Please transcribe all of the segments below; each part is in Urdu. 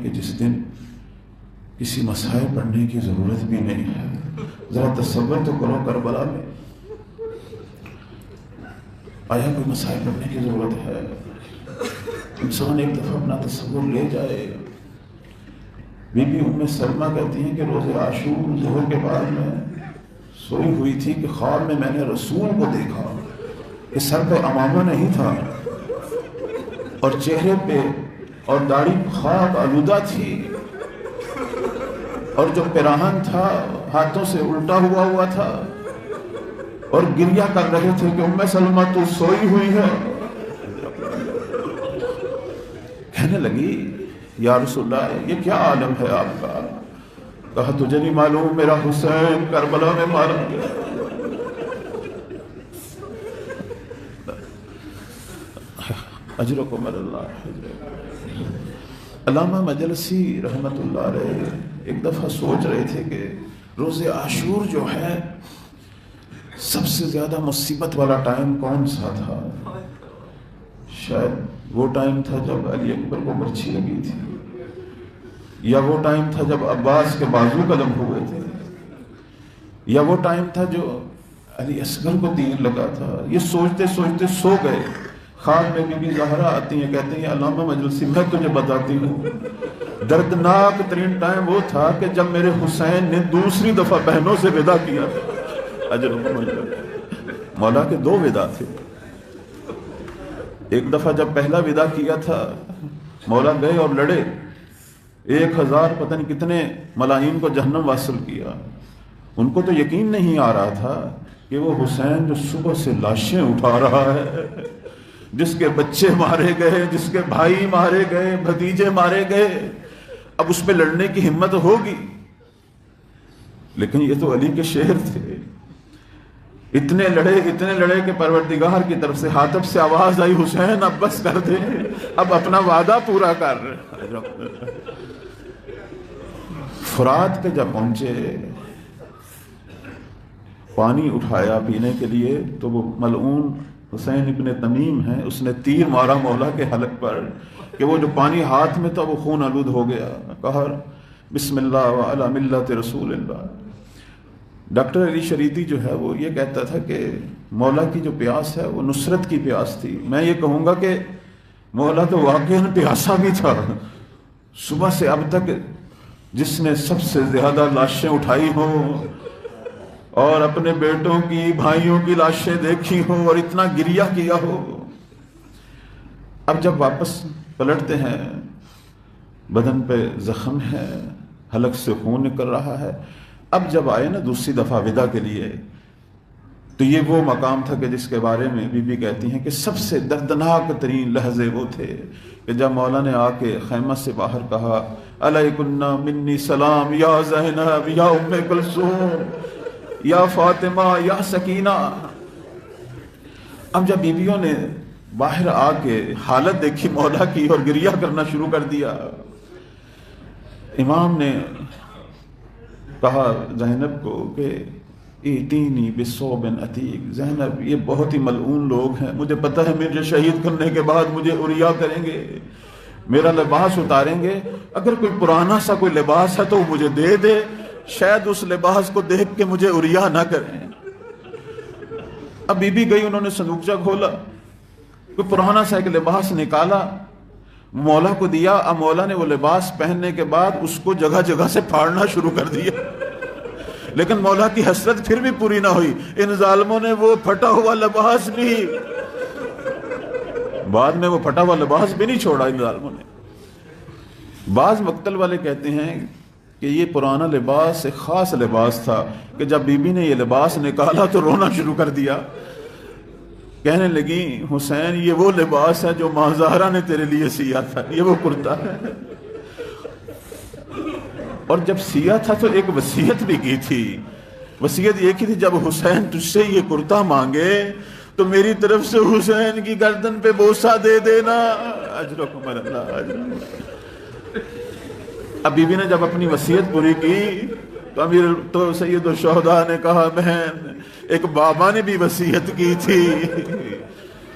کہ جس دن کسی مسائل پڑھنے کی ضرورت بھی نہیں ہے. ذرا تصور تو کرو کربلا میں آیا کوئی مسائل پڑھنے کی ضرورت ہے؟ انسان ایک دفعہ اپنا تصور لے جائے. بی بی ام سلمہ کہتی ہیں کہ روز عاشور ظہر کے بعد میں سوئی ہوئی تھی کہ خواب میں نے رسول کو دیکھا کہ سر پہ عمامہ نہیں تھا اور چہرے پہ اور داڑھی خاک آلودہ تھی اور جو پیراہن تھا ہاتھوں سے الٹا ہوا تھا اور گریہ کر رہے تھے کہ ام سلمہ تو سوئی ہوئی ہے. کہنے لگی یا رسول اللہ یہ کیا عالم ہے آپ کا؟ کہا تجھے نہیں معلوم میرا حسین کربلا میں مارا گیا. اجرکم اللہ. علامہ مجلسی رحمت اللہ علیہ ایک دفعہ سوچ رہے تھے کہ روز عاشور جو ہے سب سے زیادہ مصیبت والا ٹائم کون سا تھا؟ شاید وہ ٹائم تھا جب علی اکبر کو برچھی لگی تھی، یا وہ ٹائم تھا جب عباس کے بازو قلم ہوئے تھے، یا وہ ٹائم تھا جو علی اصغر کو تیر لگا تھا. یہ سوچتے سوچتے سو گئے. خواب میں بی بی زہرا آتی ہیں، کہتے ہیں علامہ مجلسی میں تجھے بتاتی ہوں دردناک ترین ٹائم وہ تھا کہ جب میرے حسین نے دوسری دفعہ بہنوں سے ودا کیا. مولا کے دو ودا تھے. ایک دفعہ جب پہلا ودا کیا تھا مولا گئے اور لڑے، 1000 پتہ نہیں کتنے ملاہین کو جہنم واصل کیا. ان کو تو یقین نہیں آ رہا تھا کہ وہ حسین جو صبح سے لاشیں اٹھا رہا ہے، جس کے بچے مارے گئے، جس کے بھائی مارے گئے، بھتیجے مارے گئے، اب اس پہ لڑنے کی ہمت ہوگی. لیکن یہ تو علی کے شعر تھے. اتنے لڑے کہ پروردگار کی طرف سے حاتب سے آواز آئی حسین اب بس کر دے، اب اپنا وعدہ پورا کر. فرات پہ جب پہنچے پانی اٹھایا پینے کے لیے تو وہ ملعون حسین ابن تمیم ہیں، اس نے تیر مارا مولا کے حلق پر کہ وہ جو پانی ہاتھ میں تھا وہ خون آلود ہو گیا. کہا بسم اللہ وعلی ملت رسول اللہ. ڈاکٹر علی شریدی جو ہے وہ یہ کہتا تھا کہ مولا کی جو پیاس ہے وہ نصرت کی پیاس تھی. میں یہ کہوں گا کہ مولا تو واقعاً پیاسا بھی تھا. صبح سے اب تک جس نے سب سے زیادہ لاشیں اٹھائی ہوں اور اپنے بیٹوں کی بھائیوں کی لاشیں دیکھی ہوں اور اتنا گریہ کیا ہو، اب جب واپس پلٹتے ہیں بدن پہ زخم ہے، حلق سے خون نکل رہا ہے. اب جب آئے نا دوسری دفعہ ودا کے لیے تو یہ وہ مقام تھا کہ جس کے بارے میں بی بی کہتی ہیں کہ سب سے دردناک ترین لحظے وہ تھے کہ جب مولا نے آ کے خیمہ سے باہر کہا علیکن منی سلام یا زینب یا ام کلثوم یا فاطمہ یا سکینہ. اب جب بیویوں نے باہر آ کے حالت دیکھی مولا کی اور گریہ کرنا شروع کر دیا، امام نے کہا زینب کو کہ ایتینی بصوب عتیق، زینب یہ بہت ہی ملعون لوگ ہیں، مجھے پتہ ہے مجھے شہید کرنے کے بعد مجھے عریا کریں گے، میرا لباس اتاریں گے، اگر کوئی پرانا سا کوئی لباس ہے تو وہ مجھے دے دے، شاید اس لباس کو دیکھ کے مجھے عریا نہ کریں. اب بی بی گئی، انہوں نے صندوقچہ کھولا، کوئی پرانا سا ایک لباس نکالا، مولا کو دیا. اب مولا نے وہ لباس پہننے کے بعد اس کو جگہ جگہ سے پھاڑنا شروع کر دیا. لیکن مولا کی حسرت پھر بھی پوری نہ ہوئی. ان ظالموں نے وہ پھٹا ہوا لباس بھی بعد میں وہ پھٹا ہوا لباس بھی نہیں چھوڑا ان ظالموں نے. بعض مقتل والے کہتے ہیں کہ یہ پرانا لباس ایک خاص لباس تھا کہ جب بی بی نے یہ لباس نکالا تو رونا شروع کر دیا. کہنے لگی حسین یہ وہ لباس ہے جو ماں زہرا نے تیرے لیے سیا تھا، یہ وہ کرتا ہے. اور جب سیا تھا تو ایک وصیت بھی کی تھی. وصیت یہ کی تھی جب حسین تجھ سے یہ کرتا مانگے تو میری طرف سے حسین کی گردن پہ بوسہ دے دینا. اجرکم اللہ اجر. اب بی بی نے جب اپنی وصیت پوری کی تو سید الشہداء نے کہا بہن ایک بابا نے بھی وصیت کی تھی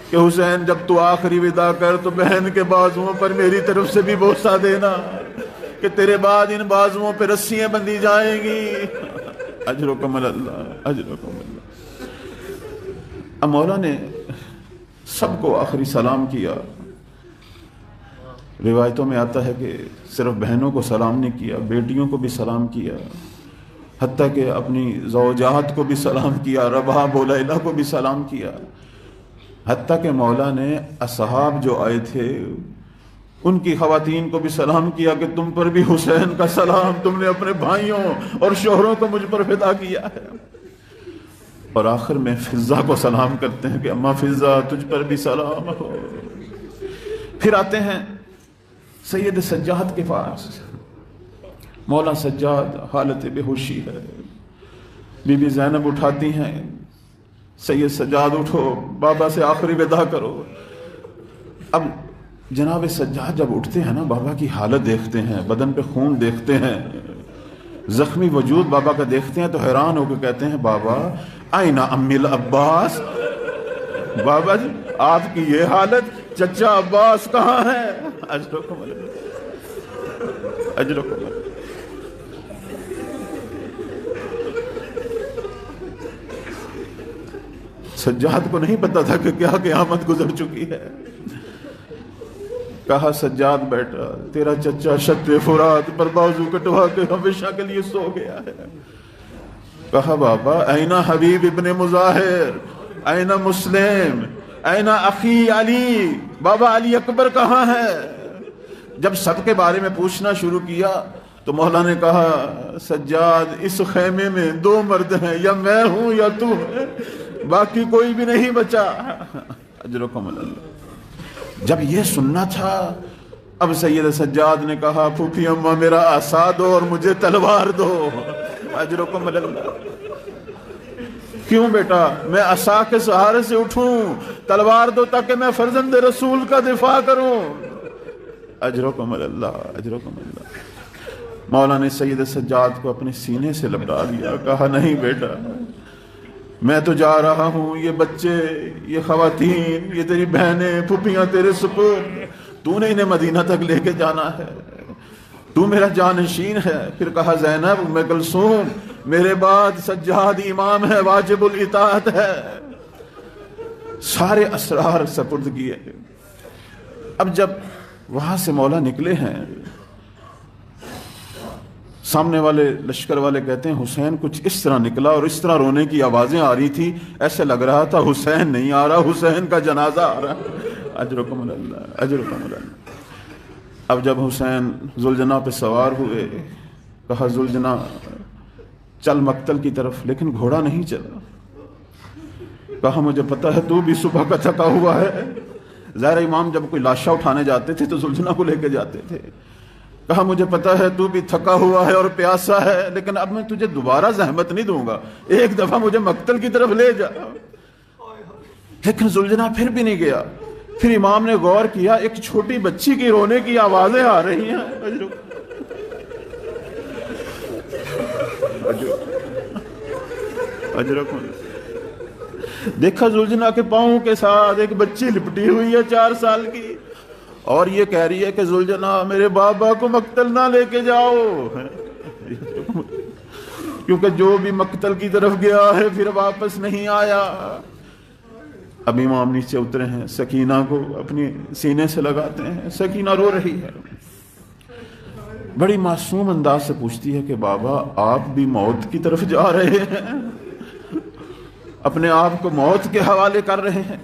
کہ حسین جب تو آخری ودا کر تو بہن کے بازوؤں پر میری طرف سے بھی بوسہ دینا. کہ تیرے بعد ان بازوؤں پہ رسیاں بندھی جائیں گی. اجرکم اللہ، اجرکم اللہ. اب مولا نے سب کو آخری سلام کیا. روایتوں میں آتا ہے کہ صرف بہنوں کو سلام نہیں کیا، بیٹیوں کو بھی سلام کیا، حتیٰ کہ اپنی زوجات کو بھی سلام کیا، رباب و لیلہ کو بھی سلام کیا. حتیٰ کہ مولا نے اصحاب جو آئے تھے ان کی خواتین کو بھی سلام کیا کہ تم پر بھی حسین کا سلام، تم نے اپنے بھائیوں اور شوہروں کو مجھ پر فدا کیا ہے. اور آخر میں فضہ کو سلام کرتے ہیں کہ اماں فضہ تجھ پر بھی سلام ہو. پھر آتے ہیں سید سجاد کے پاس. مولا سجاد حالت بے ہوشی ہے. بی بی زینب اٹھاتی ہیں، سید سجاد اٹھو، بابا سے آخری وداع کرو. اب جناب سجاد جب اٹھتے ہیں نا، بابا کی حالت دیکھتے ہیں، بدن پہ خون دیکھتے ہیں، زخمی وجود بابا کا دیکھتے ہیں تو حیران ہو کے کہتے ہیں بابا آئینہ امی العباس. بابا جی آپ کی یہ حالت، چچا عباس کہاں ہے؟ اجرکم اللہ، اجرکم اللہ. سجاد کو نہیں پتا تھا کہ کیا قیامت گزر چکی ہے. کہا سجاد بیٹا، تیرا چچا شط فرات پر بازو کٹوا کے ہمیشہ کے لیے سو گیا ہے. کہا بابا اینہ حبیب ابن مظاہر، اینہ مسلم، اینہ اخی علی، بابا علی اکبر کہاں ہے؟ جب سب کے بارے میں پوچھنا شروع کیا تو مولا نے کہا سجاد اس خیمے میں دو مرد ہیں، یا میں ہوں یا تو ہے، باقی کوئی بھی نہیں بچا. اجرکم اللہ. جب یہ سننا تھا اب سید سجاد نے کہا پھوپھی اماں میرا عصا دو اور مجھے تلوار دو. اجرکم اللہ. کیوں بیٹا؟ میں عصا کے سہارے سے اٹھوں، تلوار دو تاکہ میں فرزند رسول کا دفاع کروں. اجرکم اللہ، اجرکم اللہ. مولا نے سید سجاد کو اپنے سینے سے لپٹا لیا. کہا نہیں بیٹا، میں تو جا رہا ہوں، یہ بچے، یہ خواتین، یہ تیری بہنیں، پھوپھیاں تیرے سپرد، تو نے انہیں مدینہ تک لے کے جانا ہے، تو میرا جانشین ہے. پھر کہا زینب، ام کلثوم، میرے بعد سجاد امام ہے، واجب الاطاعت ہے. سارے اسرار سپرد کیے. اب جب وہاں سے مولا نکلے ہیں، سامنے والے لشکر والے کہتے ہیں حسین کچھ اس طرح نکلا اور اس طرح رونے کی آوازیں آ رہی تھی، ایسے لگ رہا تھا حسین نہیں آ رہا، حسین کا جنازہ آ رہا. اجرکم اللہ، اجرکم اللہ. اب جب حسین ذوالجناح پہ سوار ہوئے، کہا ذوالجناح چل مقتل کی طرف، لیکن گھوڑا نہیں چلا. کہا مجھے پتا ہے تو بھی صبح کا تھکا ہوا ہے. ظاہر امام جب کوئی لاشا اٹھانے جاتے تھے تو ذوالجناح کو لے کے جاتے تھے. کہا مجھے پتا ہے تو بھی تھکا ہوا ہے اور پیاسا ہے، لیکن اب میں تجھے دوبارہ زحمت نہیں دوں گا، ایک دفعہ مجھے مقتل کی طرف لے جا. لیکن ذوالجناح پھر بھی نہیں گیا. پھر امام نے غور کیا، ایک چھوٹی بچی کی رونے کی آوازیں آ رہی ہیں. دیکھا ذوالجناح کے پاؤں کے ساتھ ایک بچی لپٹی ہوئی ہے 4 سال کی، اور یہ کہہ رہی ہے کہ ذوالجناح میرے بابا کو مقتل نہ لے کے جاؤ، کیونکہ جو بھی مقتل کی طرف گیا ہے پھر واپس نہیں آیا. اب امام نیچے اترے ہیں، سکینہ کو اپنی سینے سے لگاتے ہیں. سکینہ رو رہی ہے، بڑی معصوم انداز سے پوچھتی ہے کہ بابا آپ بھی موت کی طرف جا رہے ہیں، اپنے آپ کو موت کے حوالے کر رہے ہیں.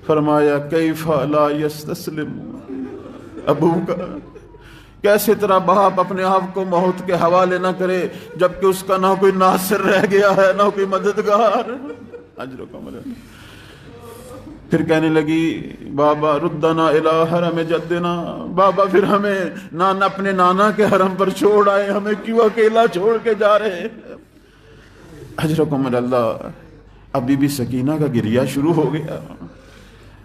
فرمایا کیف لا یستسلم ابوک، کیسے تیرا باپ اپنے آپ کو موت کے حوالے نہ کرے جبکہ اس کا نہ کوئی ناصر رہ گیا ہے نہ کوئی مددگار. اجرکم اللہ. پھر کہنے لگی بابا ردنا الی حرم جدنا، بابا پھر ہمیں اپنے نانا کے حرم پر چھوڑ آئے، ہمیں کیوں اکیلا چھوڑ کے جا رہے ہیں. اجرکم اللہ. اب بی بی سکینہ کا گریہ شروع ہو گیا.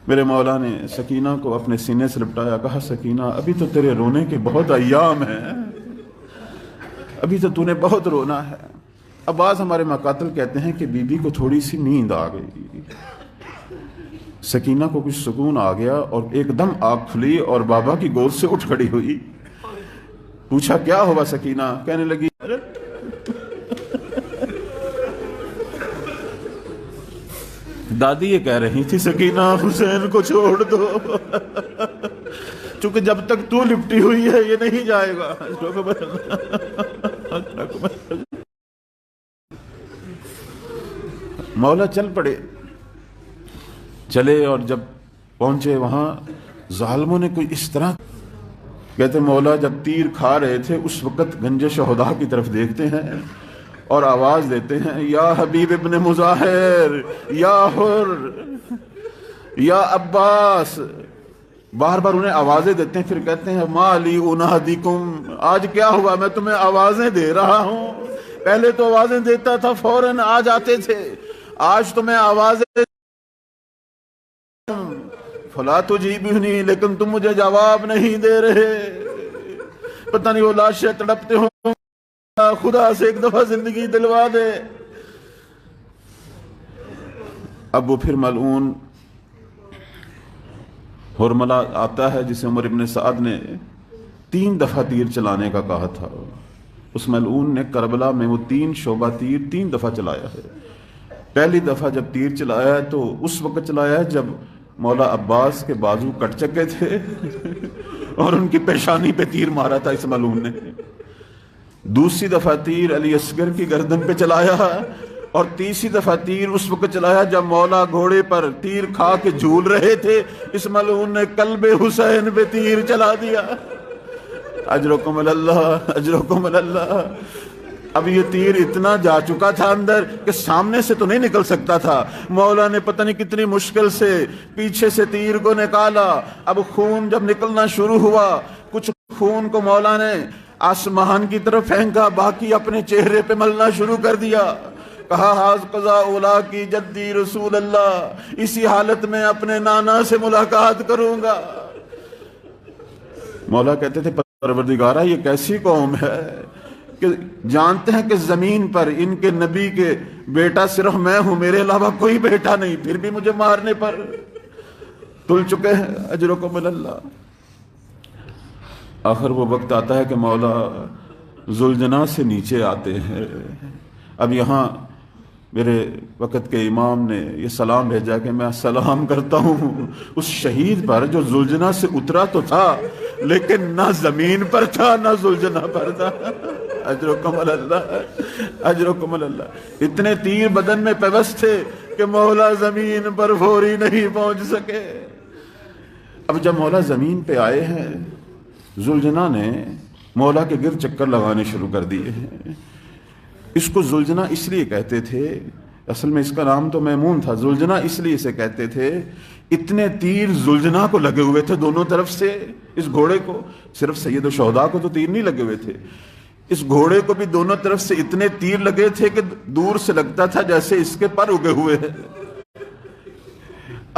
میرے مولا نے سکینہ کو اپنے سینے سے لپٹایا. کہا سکینہ ابھی تو تیرے رونے کے بہت ایام ہیں، ابھی تو تو نے بہت رونا ہے. اب بعض ہمارے مقاتل کہتے ہیں کہ بی بی کو تھوڑی سی نیند آ گئی، سکینہ کو کچھ سکون آ گیا اور ایک دم آنکھ کھلی اور بابا کی گود سے اٹھ کھڑی ہوئی. پوچھا کیا ہوا سکینہ؟ کہنے لگی دادی یہ کہہ رہی تھی سکینہ حسین کو چھوڑ دو، چونکہ جب تک تو لپٹی ہوئی ہے یہ نہیں جائے گا۔ مولا چل پڑے، چلے، اور جب پہنچے وہاں ظالموں نے کوئی اس طرح، کہتے مولا جب تیر کھا رہے تھے اس وقت گنج شہداء کی طرف دیکھتے ہیں اور آواز دیتے ہیں یا حبیب ابن مظاہر، یا حر، یا عباس، بار بار انہیں آوازیں دیتے ہیں، پھر کہتے ہیں ما لی انادیکم، آج کیا ہوا میں تمہیں آوازیں دے رہا ہوں، پہلے تو آوازیں دیتا تھا فوراً آ جاتے تھے، آج تمہیں آوازیں فلا تجیبونی، لیکن تم مجھے جواب نہیں دے رہے، پتہ نہیں وہ لاشیں تڑپتے ہوں، خدا سے ایک دفعہ زندگی دلوا دے۔ اب وہ پھر ملعون حرملہ آتا ہے جسے عمر ابن سعد نے 3 دفعہ تیر چلانے کا کہا تھا، اس ملعون نے کربلا میں وہ 3 شعبہ تیر 3 دفعہ چلایا ہے۔ پہلی دفعہ جب تیر چلایا ہے تو اس وقت چلایا ہے جب مولا عباس کے بازو کٹ چکے تھے اور ان کی پیشانی پہ تیر مارا تھا اس ملعون نے۔ دوسری دفعہ تیر علی اصغر کی گردن پہ چلایا، اور تیسری دفعہ تیر اس وقت چلایا جب مولا گھوڑے پر تیر کھا کے جھول رہے تھے، اس ملعون نے قلب حسین پہ تیر چلا دیا۔ اجرکم اللہ، اجرکم اللہ۔ اب یہ تیر اتنا جا چکا تھا اندر کہ سامنے سے تو نہیں نکل سکتا تھا، مولا نے پتہ نہیں کتنی مشکل سے پیچھے سے تیر کو نکالا۔ اب خون جب نکلنا شروع ہوا، کچھ خون کو مولا نے آسمان کی طرف پھینکا، باقی اپنے چہرے پہ ملنا شروع کر دیا۔ کہا حاض قضا اولا کی جدی رسول اللہ، اسی حالت میں اپنے نانا سے ملاقات کروں گا۔ مولا کہتے تھے پروردگارہ یہ کیسی قوم ہے کہ جانتے ہیں کہ زمین پر ان کے نبی کے بیٹا صرف میں ہوں، میرے علاوہ کوئی بیٹا نہیں، پھر بھی مجھے مارنے پر تل چکے ہیں۔ اجرکم اللہ۔ آخر وہ وقت آتا ہے کہ مولا ذوالجناح سے نیچے آتے ہیں۔ اب یہاں میرے وقت کے امام نے یہ سلام بھیجا کہ میں سلام کرتا ہوں اس شہید پر جو ذوالجناح سے اترا تو تھا لیکن نہ زمین پر تھا نہ ذوالجناح پر تھا۔ اجرکم اللہ، اجرکم اللہ۔ اتنے تیر بدن میں پیوست تھے کہ مولا زمین پر فوری نہیں پہنچ سکے۔ اب جب مولا زمین پہ آئے ہیں، ذوالجناح نے مولا کے گرد چکر لگانے شروع کر دیے ہیں۔ اس کو ذوالجناح اس لیے کہتے تھے، اصل میں اس کا نام تو میمون تھا، ذوالجناح اس لیے اسے کہتے تھے، اتنے تیر ذوالجناح کو لگے ہوئے تھے دونوں طرف سے، اس گھوڑے کو، صرف سید الشہداء کو تو تیر نہیں لگے ہوئے تھے، اس گھوڑے کو بھی دونوں طرف سے اتنے تیر لگے تھے کہ دور سے لگتا تھا جیسے اس کے پر اگے ہوئے ہیں۔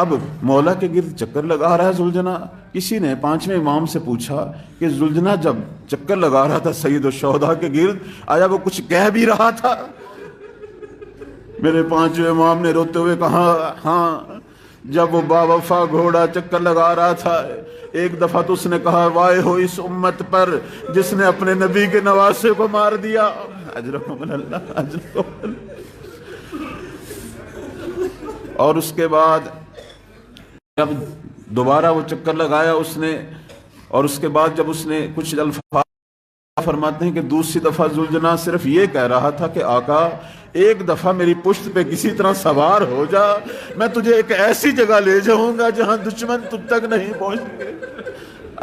اب مولا کے گرد چکر لگا رہا ہے ذوالجناح۔ کسی نے 5ویں امام سے پوچھا کہ ذوالجناح جب چکر لگا رہا تھا سید الشہداء کے گرد، آیا وہ کچھ کہہ بھی رہا تھا؟ میرے 5ویں امام نے روتے ہوئے کہا ہاں، جب وہ باوفا گھوڑا چکر لگا رہا تھا ایک دفعہ تو اس نے کہا وائے ہو اس امت پر جس نے اپنے نبی کے نواسے کو مار دیا۔ اجرکم اللہ، اجرکم اللہ۔ اور اس کے بعد جب دوبارہ وہ چکر لگایا اس نے، اور اس کے بعد جب اس نے کچھ الفاظ فرماتے ہیں کہ دوسری دفعہ ذوالجناح صرف یہ کہہ رہا تھا کہ آقا ایک دفعہ میری پشت پہ کسی طرح سوار ہو جا، میں تجھے ایک ایسی جگہ لے جاؤں گا جہاں دشمن تجھ تک نہیں پہنچ سکے۔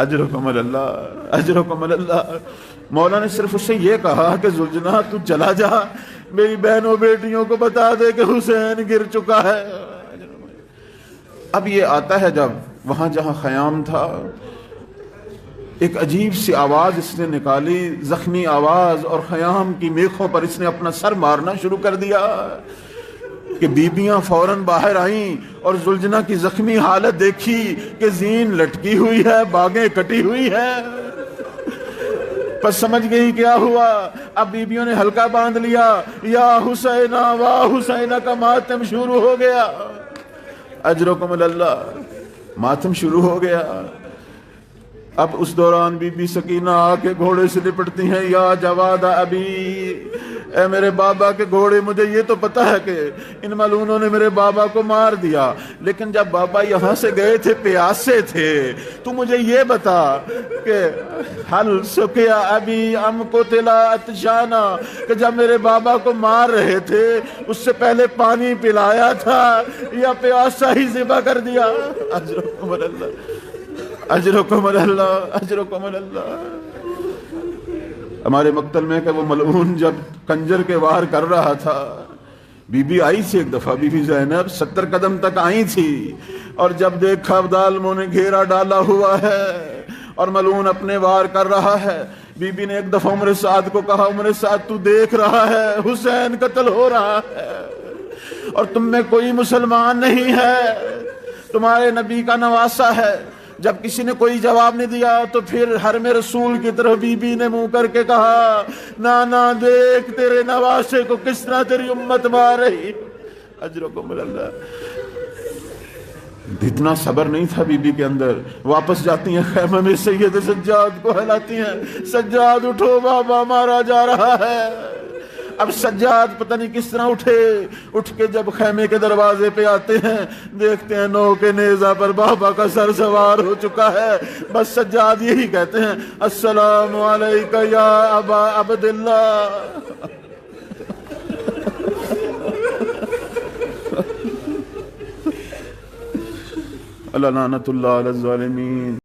اجرکم اللہ، اجرکم اللہ۔ مولا نے صرف اس سے یہ کہا کہ ذوالجناح تو چلا جا، میری بہنوں بیٹیوں کو بتا دے کہ حسین گر چکا ہے۔ اب یہ آتا ہے جب وہاں جہاں خیام تھا، ایک عجیب سی آواز اس نے نکالی، زخمی آواز، اور خیام کی میخوں پر اس نے اپنا سر مارنا شروع کر دیا کہ بیبیاں فوراً باہر آئیں اور ذوالجناح کی زخمی حالت دیکھی کہ زین لٹکی ہوئی ہے، باگیں کٹی ہوئی ہے۔ پس سمجھ گئی کیا ہوا۔ اب بیبیوں نے حلقہ باندھ لیا، یا حسینہ واہ حسینہ کا ماتم شروع ہو گیا۔ اجرکم اللہ، ماتم شروع ہو گیا۔ اب اس دوران بی بی سکینہ آ کے گھوڑے سے لپٹتی ہیں، یا جواد ابی، اے میرے بابا کے گھوڑے، مجھے یہ تو پتا ہے کہ ان ملعونوں نے میرے بابا کو مار دیا، لیکن جب بابا یہاں سے گئے تھے پیاسے تھے، تو مجھے یہ بتا کہ حل سکیا ابی ام قتلا عطشانا، کہ جب میرے بابا کو مار رہے تھے اس سے پہلے پانی پلایا تھا یا پیاسا ہی ذبح کر دیا؟ اجرکم اللہ، اجرکم اللہ، اجرکم اللہ۔ ہمارے مقتل میں کہ وہ ملعون جب کنجر کے وار کر رہا تھا، بی بی آئی تھی ایک دفعہ، بی بی زینب 70 قدم تک آئی تھی، اور جب دیکھا ظالموں نے گھیرا ڈالا ہوا ہے اور ملعون اپنے وار کر رہا ہے، بی بی نے ایک دفعہ عمر سعد کو کہا، عمر سعد تو دیکھ رہا ہے حسین قتل ہو رہا ہے اور تم میں کوئی مسلمان نہیں ہے، تمہارے نبی کا نواسہ ہے۔ جب کسی نے کوئی جواب نہیں دیا تو پھر حرم رسول کی طرف بی بی نے منہ کر کے کہا، نانا دیکھ تیرے نواسے کو کس طرح تیری امت مار رہی۔ اجرکم اللہ۔ اتنا صبر نہیں تھا بی بی کے اندر، واپس جاتی ہیں خیمہ میں، سید سجاد کو ہلاتی ہیں، سجاد اٹھو بابا مارا جا رہا ہے۔ اب سجاد پتہ نہیں کس طرح اٹھ کے جب خیمے کے دروازے پہ آتے ہیں، دیکھتے ہیں نو کے نیزہ پر بابا کا سر سوار ہو چکا ہے، بس سجاد یہی کہتے ہیں، السلام علیکہ یا ابا عبداللہ۔ اللہ لعنت اللہ علی الظالمین۔